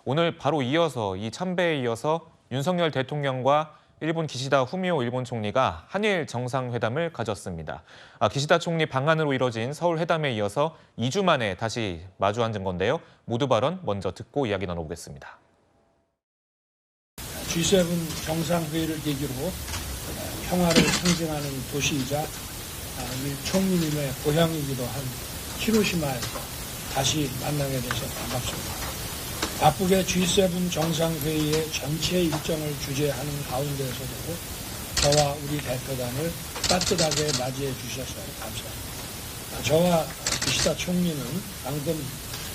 오늘 바로 이어서 이 참배에 이어서 윤석열 대통령과 일본 기시다 후미오 일본 총리가 한일 정상회담을 가졌습니다. 기시다 총리 방한으로 이뤄진 서울 회담에 이어서 2주 만에 다시 마주 앉은 건데요. 모두 발언 먼저 듣고 이야기 나눠보겠습니다. G7 정상회의를 계기로 평화를 상징하는 도시이자 우리 총리님의 고향이기도 한 히로시마에서 다시 만나게 돼서 반갑습니다. 바쁘게 G7 정상회의의 전체 일정을 주재하는 가운데에서도 저와 우리 대표단을 따뜻하게 맞이해 주셔서 감사합니다. 저와 기시다 총리는 방금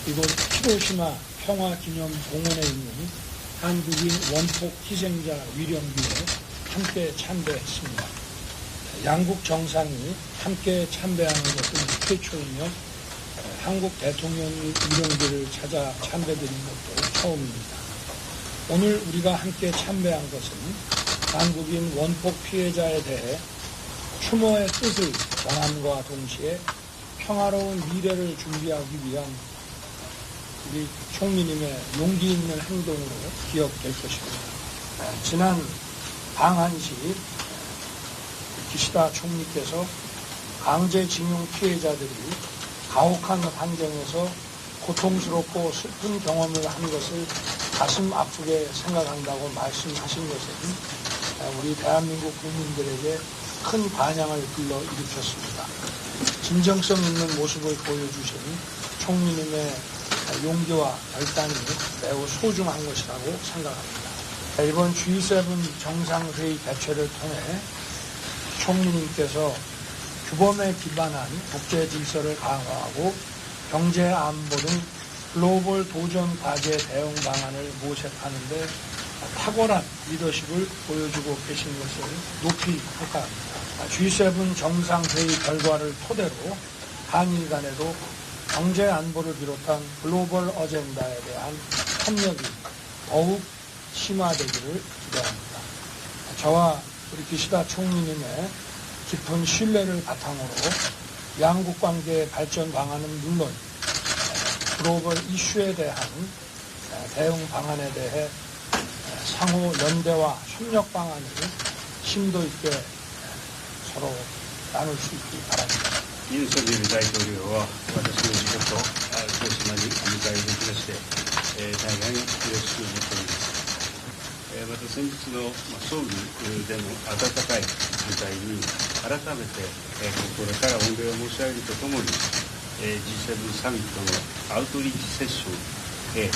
이곳 히로시마 평화기념공원에 있는 한국인 원폭 희생자 위령비에 함께 참배했습니다. 양국 정상이 함께 참배하는 것은 최초이며 한국 대통령이 위령비를 찾아 참배드린 것도 처음입니다. 오늘 우리가 함께 참배한 것은 한국인 원폭 피해자에 대해 추모의 뜻을 전함과 동시에 평화로운 미래를 준비하기 위한 우리 총리님의 용기 있는 행동으로 기억될 것입니다. 지난 방한 시 기시다 총리께서 강제징용 피해자들이 가혹한 환경에서 고통스럽고 슬픈 경험을 한 것을 가슴 아프게 생각한다고 말씀하신 것은 우리 대한민국 국민들에게 큰 반향을 불러일으켰습니다. 진정성 있는 모습을 보여주신 총리님의 용기와 결단이 매우 소중한 것이라고 생각합니다. 이번 G7 정상회의 개최를 통해 총리님께서 규범에 기반한 국제 질서를 강화하고 경제 안보 등 글로벌 도전 과제 대응 방안을 모색하는 데 탁월한 리더십을 보여주고 계신 것을 높이 평가합니다. G7 정상회의 결과를 토대로 한일 간에도 경제 안보를 비롯한 글로벌 어젠다에 대한 협력이 더욱 심화되기를 기대합니다. 저와 우리 기시다 총리님의 깊은 신뢰를 바탕으로 양국 관계의 발전 방안은 물론 글로벌 이슈에 대한 대응 방안에 대해 상호 연대와 협력 방안을 심도 있게 서로 나눌 수 있기 바랍니다. ユン・ソギョル大統領は私の地元広島にお迎えできまして、大変嬉しく思っております。また先日の葬儀での温かい反対に改めて心から御礼を申し上げるとともに G7 サミットのアウトリーチセッションへ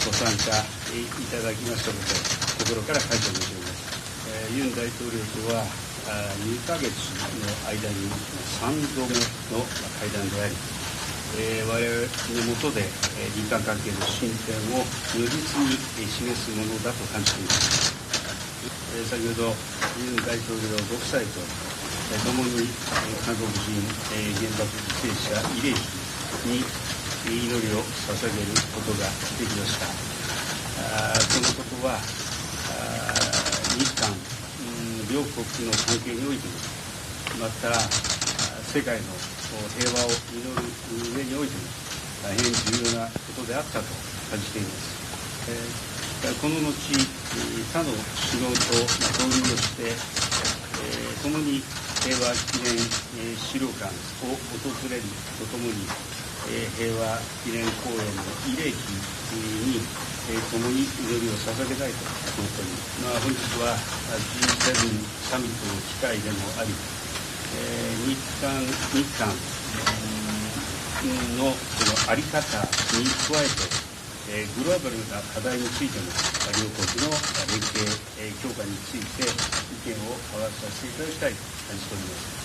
ご参加いただきましたことを心から感謝申し上げます。ユン大統領とは2ヶ月の間に3度目の会談であり、我々の下で日韓関係の進展を如実に示すものだと感じています。先ほどユン大統領ご夫妻と共に韓国人原爆犠牲者慰霊碑に祈りを捧げることができました。このことは日韓両国の関係においても、また世界の平和を祈る上においても大変重要なことであったと感じています。この後、他の首脳と交流をして、共に平和記念資料館を訪れるとともに、平和記念公園の慰霊碑に共に祈りを捧げたいと思っております。本日は G7 サミットの機会でもあり、日韓のその在り方に加えて、グローバルな課題についても両国の連携強化について意見を交わさせていただきたいと感じております。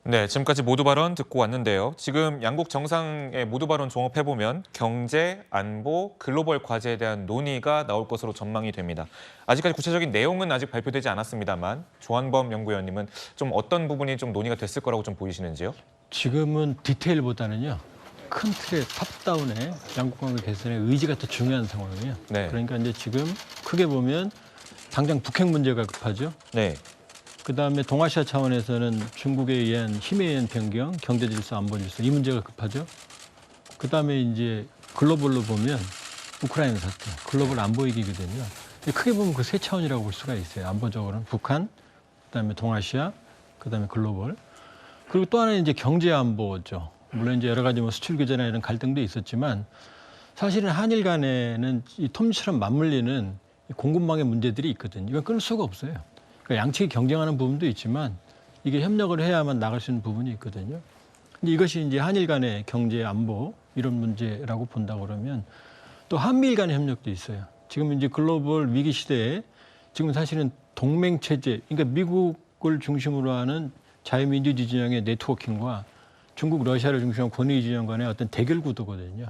네, 지금까지 모두 발언 듣고 왔는데요. 지금 양국 정상의 모두 발언 종합해보면 경제, 안보, 글로벌 과제에 대한 논의가 나올 것으로 전망이 됩니다. 아직까지 구체적인 내용은 아직 발표되지 않았습니다만 조한범 연구위원님은 좀 어떤 부분이 좀 논의가 됐을 거라고 좀 보이시는지요? 지금은 디테일보다는요. 큰 틀의 탑다운의 양국 관계 개선의 의지가 더 중요한 상황이에요. 네. 그러니까 이제 지금 크게 보면 당장 북핵 문제가 급하죠. 네. 그다음에 동아시아 차원에서는 중국에 의한 힘에 의한 변경, 경제 질서, 안보 질서 이 문제가 급하죠. 그다음에 이제 글로벌로 보면 우크라이나 사태, 글로벌 안보 위기거든요. 크게 보면 그 세 차원이라고 볼 수가 있어요. 안보적으로는 북한, 그다음에 동아시아, 그다음에 글로벌. 그리고 또 하나는 이제 경제 안보죠. 물론 이제 여러 가지 뭐 수출 규제나 이런 갈등도 있었지만 사실은 한일 간에는 이 톰처럼 맞물리는 공급망의 문제들이 있거든요. 이건 끊을 수가 없어요. 그러니까 양측이 경쟁하는 부분도 있지만 이게 협력을 해야만 나갈 수 있는 부분이 있거든요. 근데 이것이 이제 한일 간의 경제 안보 이런 문제라고 본다 그러면 또 한미일 간의 협력도 있어요. 지금 이제 글로벌 위기 시대에 지금 사실은 동맹 체제, 그러니까 미국을 중심으로 하는 자유민주주의 진영의 네트워킹과 중국, 러시아를 중심으로 한 권위 진영 간의 어떤 대결 구도거든요.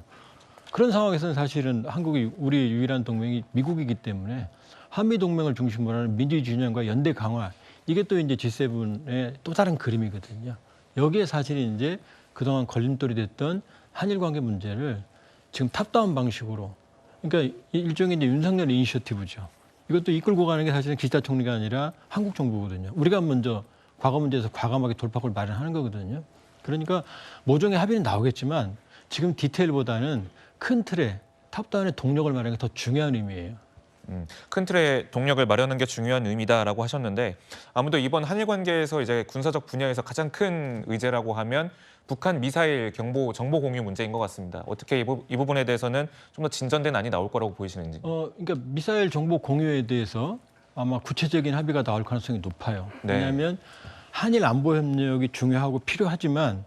그런 상황에서는 사실은 한국이 우리의 유일한 동맹이 미국이기 때문에 한미 동맹을 중심으로 하는 민주주의 진영과 연대 강화 이게 또 이제 G7의 또 다른 그림이거든요. 여기에 사실 이제 그동안 걸림돌이 됐던 한일 관계 문제를 지금 탑다운 방식으로 그러니까 일종의 이제 윤석열 이니셔티브죠. 이것도 이끌고 가는 게 사실은 기시다 총리가 아니라 한국 정부거든요. 우리가 먼저 과거 문제에서 과감하게 돌파구를 마련하는 거거든요. 그러니까 모종의 합의는 나오겠지만 지금 디테일보다는 큰 틀에 탑다운의 동력을 마련하는 게 더 중요한 의미예요. 큰 틀의 동력을 마련하는 게 중요한 의미다라고 하셨는데 아무래도 이번 한일 관계에서 이제 군사적 분야에서 가장 큰 의제라고 하면 북한 미사일 정보 공유 문제인 것 같습니다. 어떻게 이 부분에 대해서는 좀 더 진전된 안이 나올 거라고 보이시는지? 그러니까 미사일 정보 공유에 대해서 아마 구체적인 합의가 나올 가능성이 높아요. 네. 왜냐하면 한일 안보 협력이 중요하고 필요하지만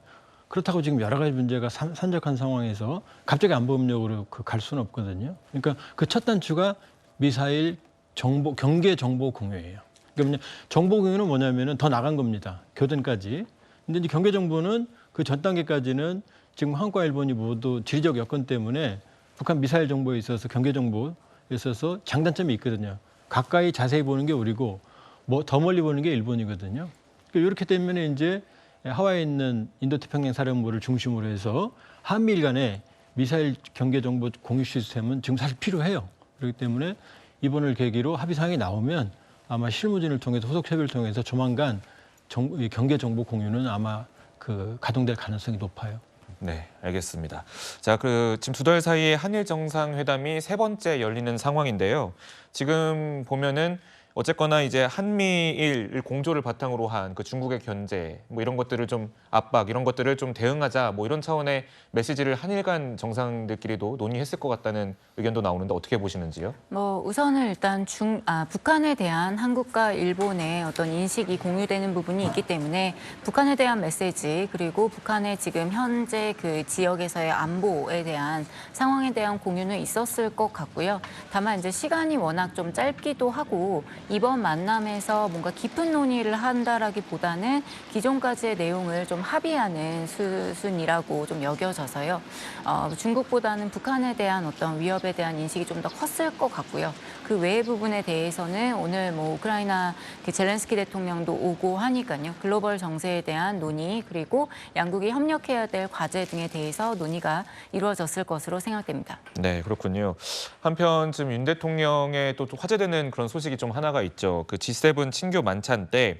그렇다고 지금 여러 가지 문제가 산적한 상황에서 갑자기 안보 협력으로 갈 수는 없거든요. 그러니까 그 첫 단추가 미사일 정보 경계 정보 공유예요. 그러니까 정보 공유는 뭐냐면은 더 나간 겁니다. 교전까지. 근데 이제 경계 정보는 그 전 단계까지는 지금 한국과 일본이 모두 지리적 여건 때문에 북한 미사일 정보에 있어서 경계 정보에 있어서 장단점이 있거든요. 가까이 자세히 보는 게 우리고 뭐 더 멀리 보는 게 일본이거든요. 그러니까 이렇게 되면 이제 하와이에 있는 인도태평양 사령부를 중심으로 해서 한미일 간의 미사일 경계 정보 공유 시스템은 지금 사실 필요해요. 그렇기 때문에 이번을 계기로 합의사항이 나오면 아마 실무진을 통해서 후속 협의를 통해서 조만간 경계 정보 공유는 아마 가동될 가능성이 높아요. 네, 알겠습니다. 자, 지금 2달 사이에 한일 정상회담이 3번째 열리는 상황인데요. 지금 보면은 어쨌거나 이제 한미일 공조를 바탕으로 한 그 중국의 견제 뭐 이런 것들을 좀 압박 이런 것들을 좀 대응하자 뭐 이런 차원의 메시지를 한일 간 정상들끼리도 논의했을 것 같다는 의견도 나오는데 어떻게 보시는지요? 뭐 우선은 일단 북한에 대한 한국과 일본의 어떤 인식이 공유되는 부분이 있기 때문에 북한에 대한 메시지 그리고 북한의 지금 현재 그 지역에서의 안보에 대한 상황에 대한 공유는 있었을 것 같고요. 다만 이제 시간이 워낙 좀 짧기도 하고 이번 만남에서 뭔가 깊은 논의를 한다라기보다는 기존까지의 내용을 좀 합의하는 수순이라고 좀 여겨져서요. 중국보다는 북한에 대한 어떤 위협에 대한 인식이 좀 더 컸을 것 같고요. 그 외의 부분에 대해서는 오늘 뭐 우크라이나 젤렌스키 대통령도 오고 하니까요. 글로벌 정세에 대한 논의 그리고 양국이 협력해야 될 과제 등에 대해서 논의가 이루어졌을 것으로 생각됩니다. 네, 그렇군요. 한편 지금 윤 대통령의 또 화제되는 그런 소식이 좀 하나가 있죠. 그 G7 친교 만찬 때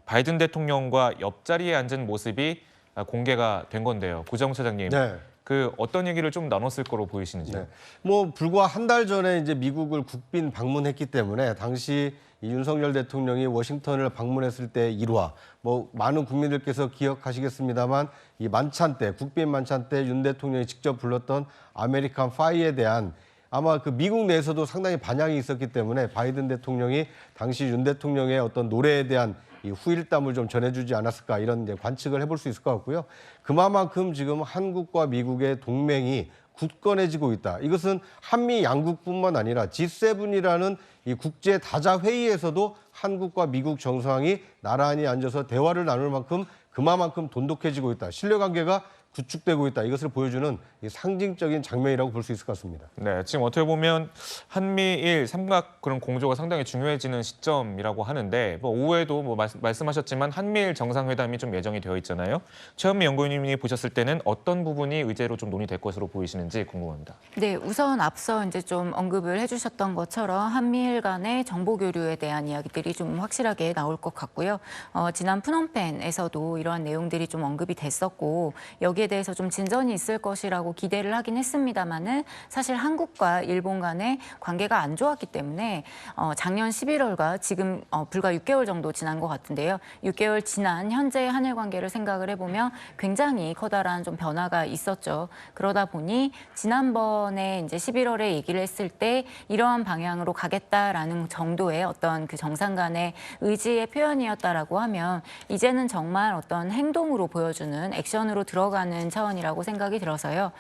바이든 대통령과 옆자리에 앉은 모습이 공개가 된 건데요. 고정우 차장님. 네. 그 어떤 얘기를 좀 나눴을 거로 보이시는지요? 네. 뭐 불과 한 달 전에 이제 미국을 국빈 방문했기 때문에 당시 이 윤석열 대통령이 워싱턴을 방문했을 때 일화 뭐 많은 국민들께서 기억하시겠습니다만 이 만찬 때 국빈 만찬 때 윤 대통령이 직접 불렀던 아메리칸 파이에 대한 아마 그 미국 내에서도 상당히 반향이 있었기 때문에 바이든 대통령이 당시 윤 대통령의 어떤 노래에 대한 이 후일담을 좀 전해주지 않았을까 이런 이제 관측을 해볼 수 있을 것 같고요. 그만큼 지금 한국과 미국의 동맹이 굳건해지고 있다. 이것은 한미 양국뿐만 아니라 G7이라는 이 국제 다자 회의에서도 한국과 미국 정상이 나란히 앉아서 대화를 나눌 만큼 그만큼 돈독해지고 있다. 신뢰관계가 구축되고 있다. 이것을 보여주는 상징적인 장면이라고 볼 수 있을 것 같습니다. 네, 지금 어떻게 보면 한미일 삼각 그런 공조가 상당히 중요해지는 시점이라고 하는데 뭐 오후에도 뭐 말씀하셨지만 한미일 정상회담이 좀 예정이 되어 있잖아요. 최현미 연구위원님이 보셨을 때는 어떤 부분이 의제로 좀 논의될 것으로 보이시는지 궁금합니다. 네, 우선 앞서 이제 좀 언급을 해주셨던 것처럼 한미일 간의 정보 교류에 대한 이야기들이 좀 확실하게 나올 것 같고요. 지난 푸놈펜에서도 이러한 내용들이 좀 언급이 됐었고 여기에 여기에 대해서 좀 진전이 있을 것이라고 기대를 하긴 했습니다만은 사실 한국과 일본 간의 관계가 안 좋았기 때문에 작년 11월과 지금 불과 6개월 정도 지난 것 같은데요. 6개월 지난 현재 한일 관계를 생각을 해보면 굉장히 커다란 좀 변화가 있었죠. 그러다 보니 지난번에 이제 11월에 얘기를 했을 때 이러한 방향으로 가겠다라는 정도의 어떤 그 정상 간의 의지의 표현이었다라고 하면 이제는 정말 어떤 행동으로 보여주는 액션으로 들어가는 차원이라고 생각이 들어서요.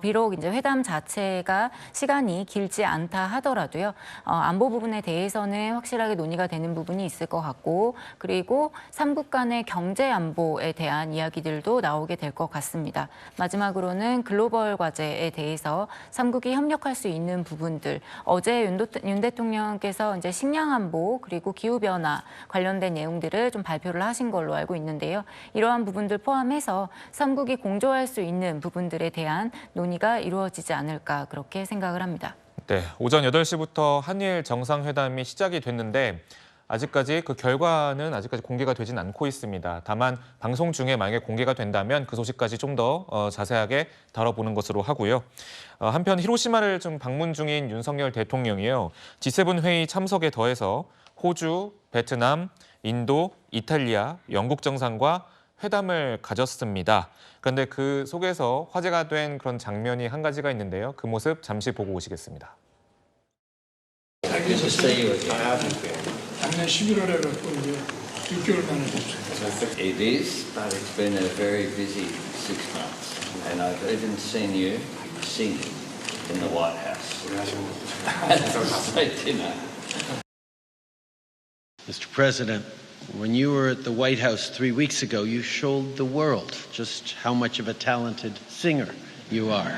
비록 이제 회담 자체가 시간이 길지 않다 하더라도요. 안보 부분에 대해서는 확실하게 논의가 되는 부분이 있을 것 같고 그리고 삼국 간의 경제 안보에 대한 이야기들도 나오게 될 것 같습니다. 마지막으로는 글로벌 과제에 대해서 삼국이 협력할 수 있는 부분들 어제 윤 대통령께서 이제 식량 안보 그리고 기후 변화 관련된 내용들을 좀 발표를 하신 걸로 알고 있는데요. 이러한 부분들 포함해서 삼국이 공조할 수 있는 부분들에 대한 논의가 이루어지지 않을까 그렇게 생각을 합니다. 네, 오전 8시부터 한일 정상회담이 시작이 됐는데 아직까지 그 결과는 아직까지 공개가 되진 않고 있습니다. 다만 방송 중에 만약에 공개가 된다면 그 소식까지 좀 더 자세하게 다뤄보는 것으로 하고요. 한편 히로시마를 좀 방문 중인 윤석열 대통령이요. G7 회의 참석에 더해서 호주, 베트남, 인도, 이탈리아, 영국 정상과 회담을 가졌습니다. 그런데 그 속에서 화제가 된 그런 장면이 한 가지가 있는데요. 그 모습 잠시 보고 오시겠습니다. 작년 11월에 그랬고 이제 6개월 만에 됐어요. It is, but it's been a very busy 6 months. And I've even seen you singing in the White House. At dinner. Mr. President, when you were at the White House 3 weeks ago, you showed the world just how much of a talented singer you are.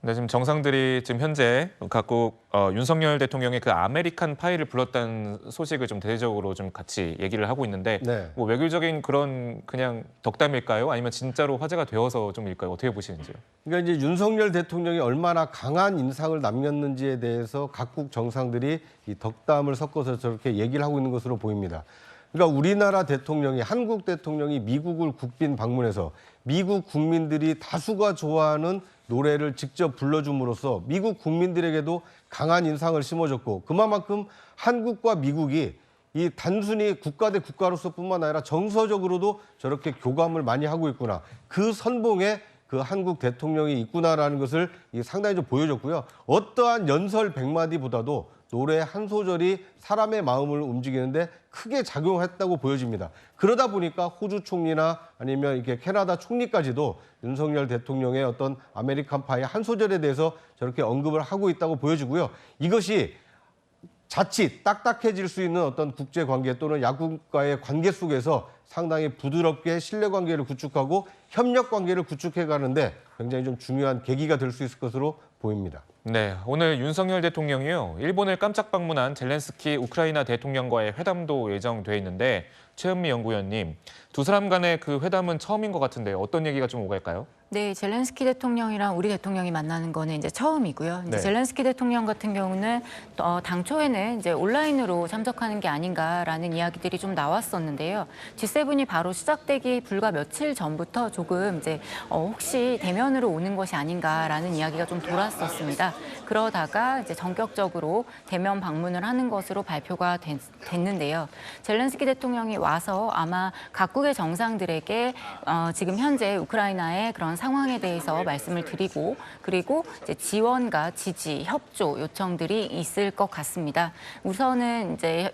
네, 지금 정상들이 지금 현재 각국 윤석열 대통령의 그 아메리칸 파이를 불렀다는 소식을 좀 대대적으로 좀 같이 얘기를 하고 있는데 네. 뭐 외교적인 그런 그냥 덕담일까요? 아니면 진짜로 화제가 되어서 좀일까요? 어떻게 보시는지요? 그러니까 이제 윤석열 대통령이 얼마나 강한 인상을 남겼는지에 대해서 각국 정상들이 이 덕담을 섞어서 저렇게 얘기를 하고 있는 것으로 보입니다. 그러니까 우리나라 대통령이 한국 대통령이 미국을 국빈 방문해서 미국 국민들이 다수가 좋아하는 노래를 직접 불러줌으로써 미국 국민들에게도 강한 인상을 심어줬고 그만큼 한국과 미국이 이 단순히 국가 대 국가로서뿐만 아니라 정서적으로도 저렇게 교감을 많이 하고 있구나. 그 선봉에 그 한국 대통령이 있구나라는 것을 상당히 좀 보여줬고요. 어떠한 연설 100마디보다도 노래 한 소절이 사람의 마음을 움직이는데 크게 작용했다고 보여집니다. 그러다 보니까 호주 총리나 아니면 이렇게 캐나다 총리까지도 윤석열 대통령의 어떤 아메리칸 파이 한 소절에 대해서 저렇게 언급을 하고 있다고 보여지고요. 이것이 자칫 딱딱해질 수 있는 어떤 국제관계 또는 야국과의 관계 속에서 상당히 부드럽게 신뢰관계를 구축하고 협력관계를 구축해 가는데 굉장히 좀 중요한 계기가 될 수 있을 것으로 보입니다. 네, 오늘 윤석열 대통령이요. 일본을 깜짝 방문한 젤렌스키 우크라이나 대통령과의 회담도 예정돼 있는데 최은미 연구위원님, 두 사람 간의 그 회담은 처음인 것 같은데 어떤 얘기가 좀 오갈까요? 네, 젤렌스키 대통령이랑 우리 대통령이 만나는 거는 이제 처음이고요. 이제 네. 젤렌스키 대통령 같은 경우는 당초에는 이제 온라인으로 참석하는 게 아닌가라는 이야기들이 좀 나왔었는데요. G7이 바로 시작되기 불과 며칠 전부터 조금 이제 혹시 대면으로 오는 것이 아닌가라는 이야기가 좀 돌았었습니다. 그러다가 이제 전격적으로 대면 방문을 하는 것으로 발표가 됐는데요. 젤렌스키 대통령이 와서 아마 각국의 정상들에게 지금 현재 우크라이나의 그런 상황에 대해서 말씀을 드리고 그리고 이제 지원과 지지, 협조 요청들이 있을 것 같습니다. 우선은 이제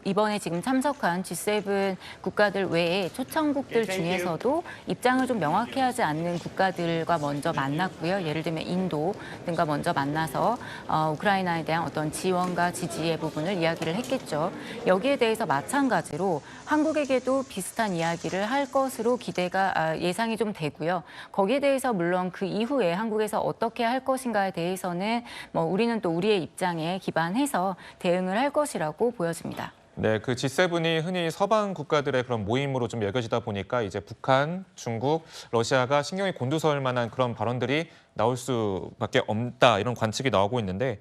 이번에 지금 참석한 G7 국가들 외에 초청국들 중에서도 입장을 좀 명확히 하지 않는 국가들과 먼저 만났고요. 예를 들면 인도 등과 먼저 만나서 우크라이나에 대한 어떤 지원과 지지의 부분을 이야기를 했겠죠. 여기에 대해서 마찬가지로 한국에게도 비슷한 이야기를 할 것으로 예상이 좀 되고요. 거기에 대해서 물론 그 이후에 한국에서 어떻게 할 것인가에 대해서는 우리는 또 우리의 입장에 기반해서 대응을 할 것이라고 보여집니다. 네, 그 G7이 흔히 서방 국가들의 그런 모임으로 좀 여겨지다 보니까 이제 북한, 중국, 러시아가 신경이 곤두설 만한 그런 발언들이 나올 수밖에 없다 이런 관측이 나오고 있는데